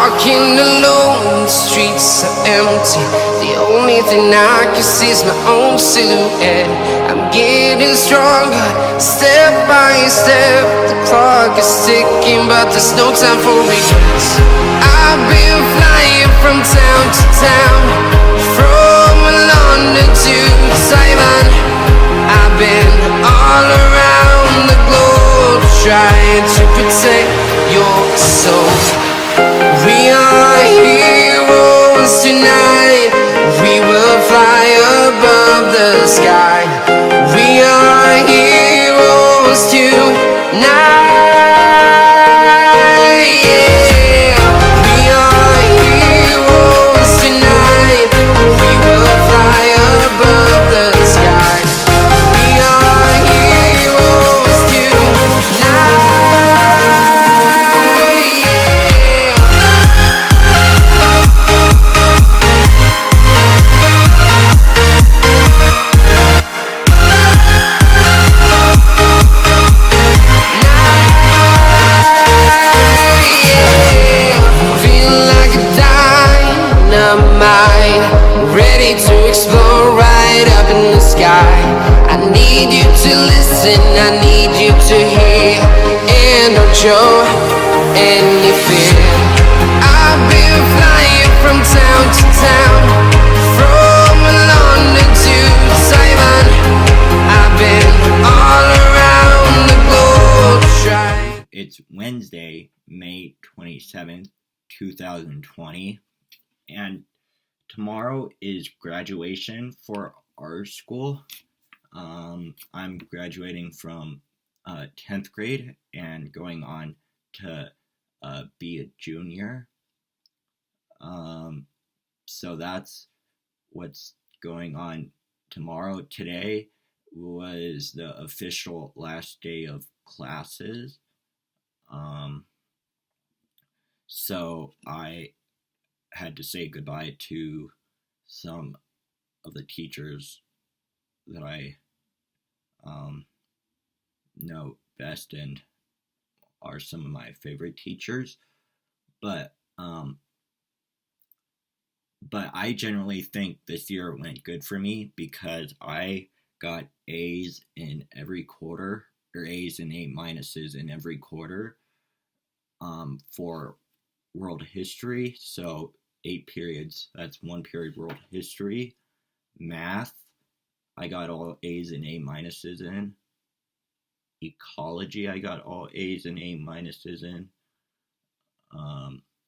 walking alone, the streets are empty. The only thing I can see is my own silhouette. I'm getting stronger, step by step. The clock is ticking, but there's no time for regrets. I've been flying from town to town, from London to Taiwan. I've been all around the globe, trying to protect your soul. We are heroes tonight. We will fly above the sky. We are heroes tonight. Yeah. We are heroes tonight. We will fly above the sky. We are heroes tonight. Ready to explore right up in the sky. I need you to listen, I need you to hear, and don't show any fear. I've been flying from town to town, from London to Taiwan. I've been all around the globe trying. It's Wednesday, May 27th, 2020, and tomorrow is graduation for our school. I'm graduating from 10th grade and going on to be a junior. So that's what's going on tomorrow. Today was the official last day of classes. So I had to say goodbye to some of the teachers that I know best and are some of my favorite teachers. But I generally think this year went good for me because I got A's in every quarter, or A's and A minuses in every quarter for world history. So 8 periods, that's 1 period world history. Math, I got all A's and A minuses in. Ecology, I got all A's and A minuses in.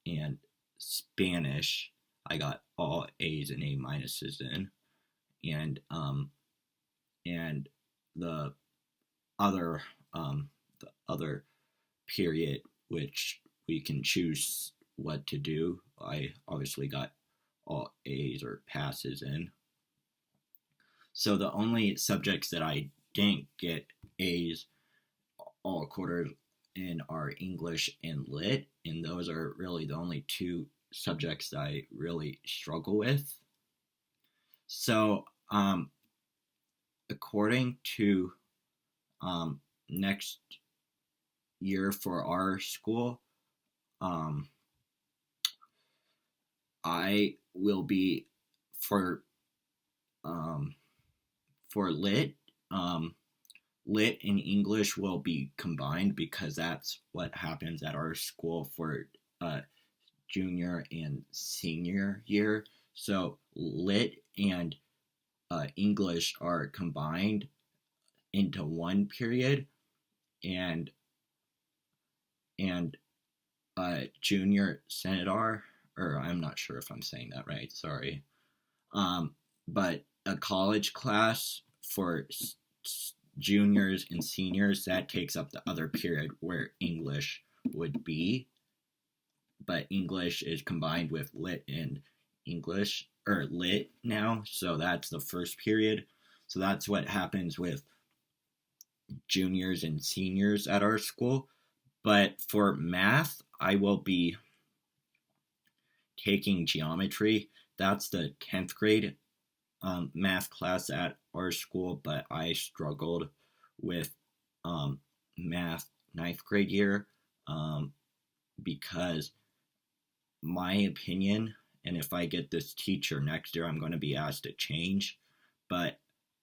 And Spanish, I got all A's and A minuses in. And the other period, which we can choose what to do, I obviously got all A's or passes in. So the only subjects that I didn't get A's all quarters in are English and Lit, and those are really the only 2 subjects that I really struggle with. So according to next year for our school, I will be for Lit. Lit and English will be combined because that's what happens at our school for junior and senior year. So Lit and English are combined into 1 period, and junior Senator, or I'm not sure if I'm saying that right, sorry. But a college class for juniors and seniors, that takes up the other period where English would be. But English is combined with Lit and English, or Lit now, so that's the first period. So that's what happens with juniors and seniors at our school. But for math, I will be taking geometry. That's the 10th grade math class at our school, but I struggled with math 9th grade year because my opinion, and if I get this teacher next year, I'm going to be asked to change. But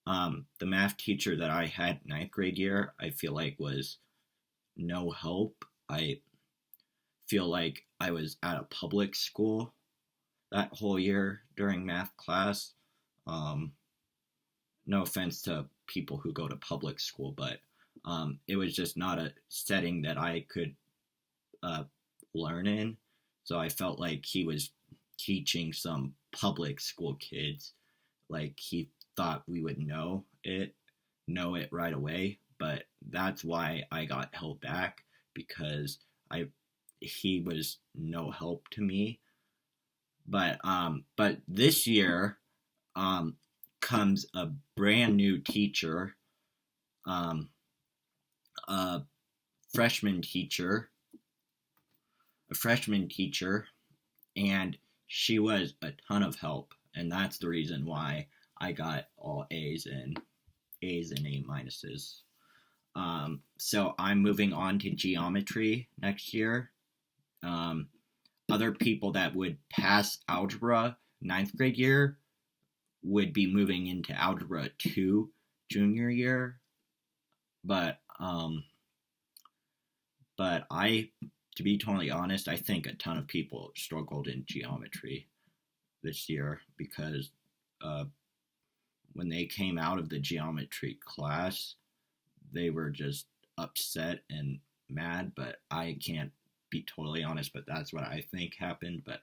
the math teacher that I had ninth grade year, I feel like was no help. I feel like I was at a public school that whole year during math class. Um, no offense to people who go to public school, but it was just not a setting that I could uh, learn in. So I felt like he was teaching some public school kids. Like he thought we would know it right away. But that's why I got held back, because he was no help to me. But this year comes a brand new teacher, um, a freshman teacher, a freshman teacher, and she was a ton of help, and that's the reason why I got all A's and A minuses. So I'm moving on to geometry next year. Other people that would pass algebra ninth grade year would be moving into algebra 2 junior year. But I, to be totally honest, I think a ton of people struggled in geometry this year, because when they came out of the geometry class, they were just upset and mad. But I can't be totally honest, but that's what I think happened. But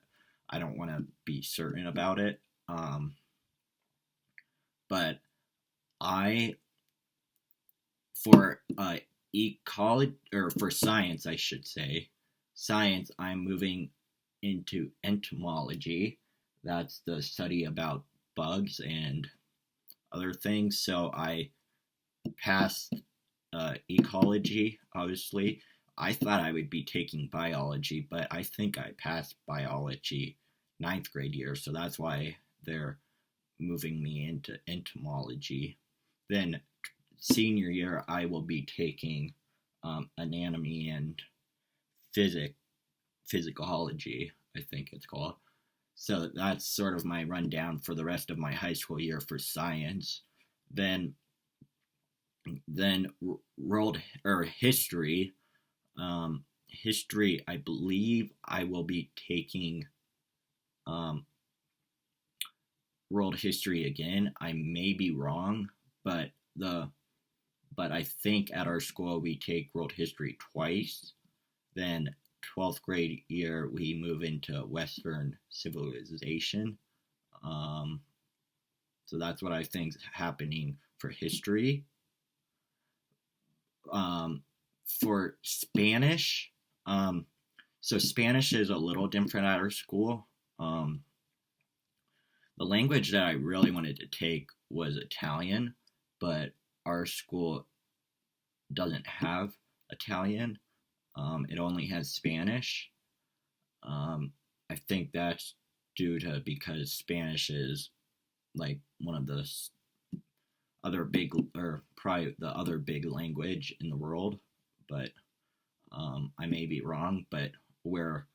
I don't want to be certain about it. But I, for ecology, or for science, I should say, science, I'm moving into entomology. That's the study about bugs and other things. So I passed ecology, obviously. I thought I would be taking biology, but I think I passed biology ninth grade year. So that's why they're moving me into entomology. Then senior year, I will be taking anatomy and physicology, I think it's called. So that's sort of my rundown for the rest of my high school year for science. Then world or history. History, I believe I will be taking world history again. I may be wrong, but I think at our school we take world history twice. Then 12th grade year we move into Western civilization. So that's what I think is happening for history. For Spanish, so Spanish is a little different at our school. The language that I really wanted to take was Italian, but our school doesn't have Italian. It only has Spanish. I think that's due to because Spanish is like one of the other big, or probably the other big language in the world. But I may be wrong, but where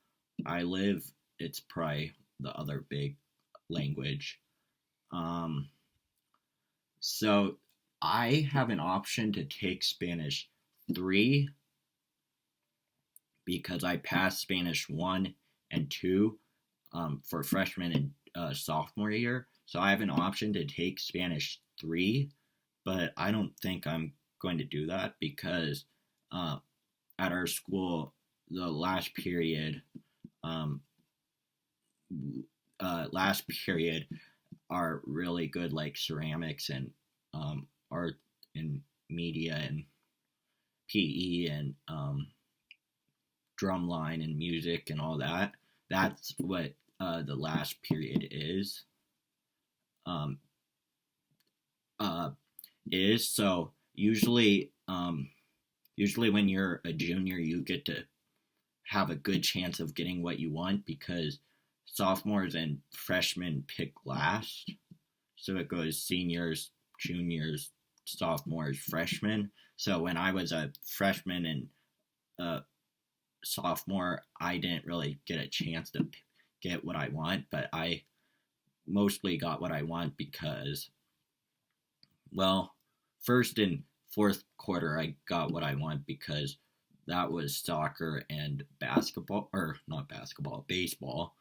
I live, it's probably the other big language. So I have an option to take Spanish 3 because I passed Spanish 1 and 2 for freshman and sophomore year. So I have an option to take Spanish 3, but I don't think I'm going to do that because at our school, the last period are really good, like ceramics and art and media and PE and drumline and music and all that. That's what the last period is. So usually when you're a junior, you get to have a good chance of getting what you want because sophomores and freshmen pick last. So it goes seniors, juniors, sophomores, freshmen. So when I was a freshman and sophomore, I didn't really get a chance to get what I want, but I mostly got what I want because, well, first and fourth quarter I got what I want because that was soccer and basketball, or not basketball, baseball.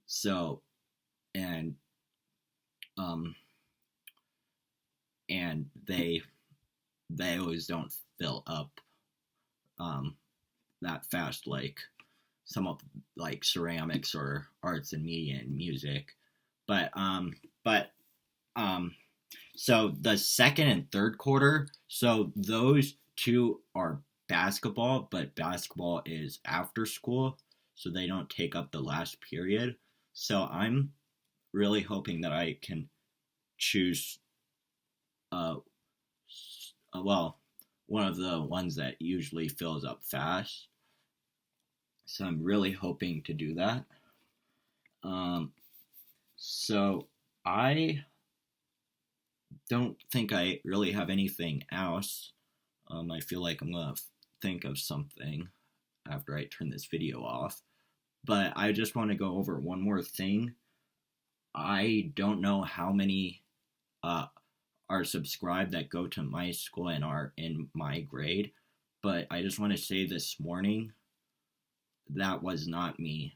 So, and they always don't fill up that fast like some of like ceramics or arts and media and music. But so the second and third quarter, so those two are basketball, but basketball is after school, so they don't take up the last period. So I'm really hoping that I can choose one of the ones that usually fills up fast. So I'm really hoping to do that. So I don't think I really have anything else. I feel like I'm gonna think of something after I turn this video off. But I just want to go over one more thing. I don't know how many are subscribed that go to my school and are in my grade, but I just want to say this morning, that was not me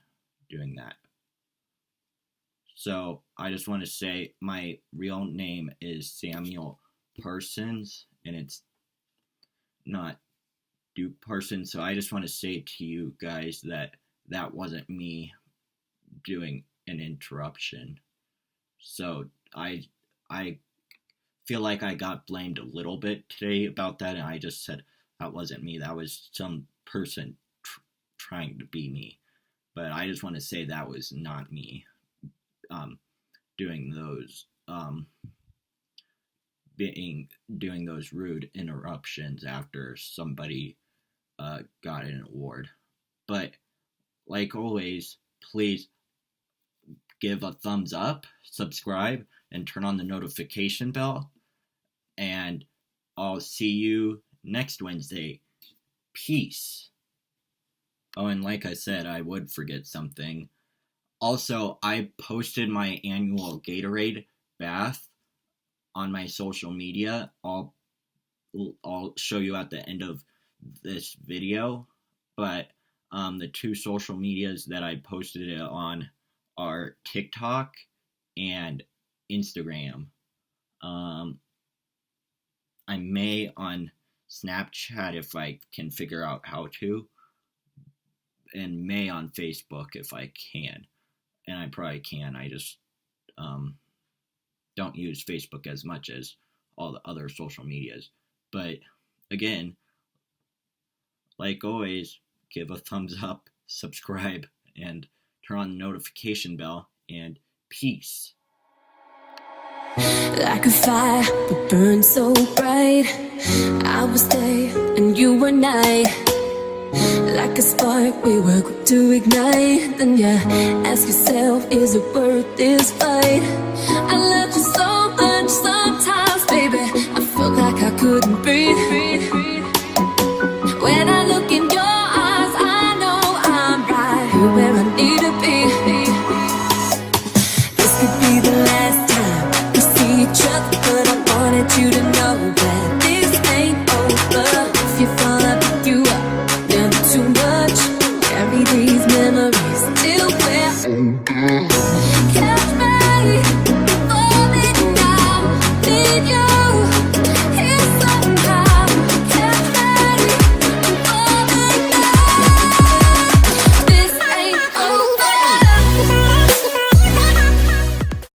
doing that. So I just want to say my real name is Samuel Parsons, and it's not Duke Parsons. So I just want to say to you guys that that wasn't me doing an interruption. So I feel like I got blamed a little bit today about that, and I just said that wasn't me. That was some person trying to be me. But I just want to say that was not me doing those rude interruptions after somebody got an award. But like always, please give a thumbs up, subscribe, and turn on the notification bell. And I'll see you next Wednesday. Peace. Oh, and like I said, I would forget something. Also, I posted my annual Gatorade bath on my social media. I'll show you at the end of this video. But the two social medias that I posted it on are TikTok and Instagram. I may on Snapchat if I can figure out how to, and may on Facebook if I can. And I probably can. I just don't use Facebook as much as all the other social medias. But again, like always, give a thumbs up, subscribe, and turn on the notification bell, and peace. Like a fire that burns so bright, I was there and you were not. Like a spark we were quick to ignite. Then you ask yourself, is it worth this fight? I loved you so much sometimes, baby, I felt like I couldn't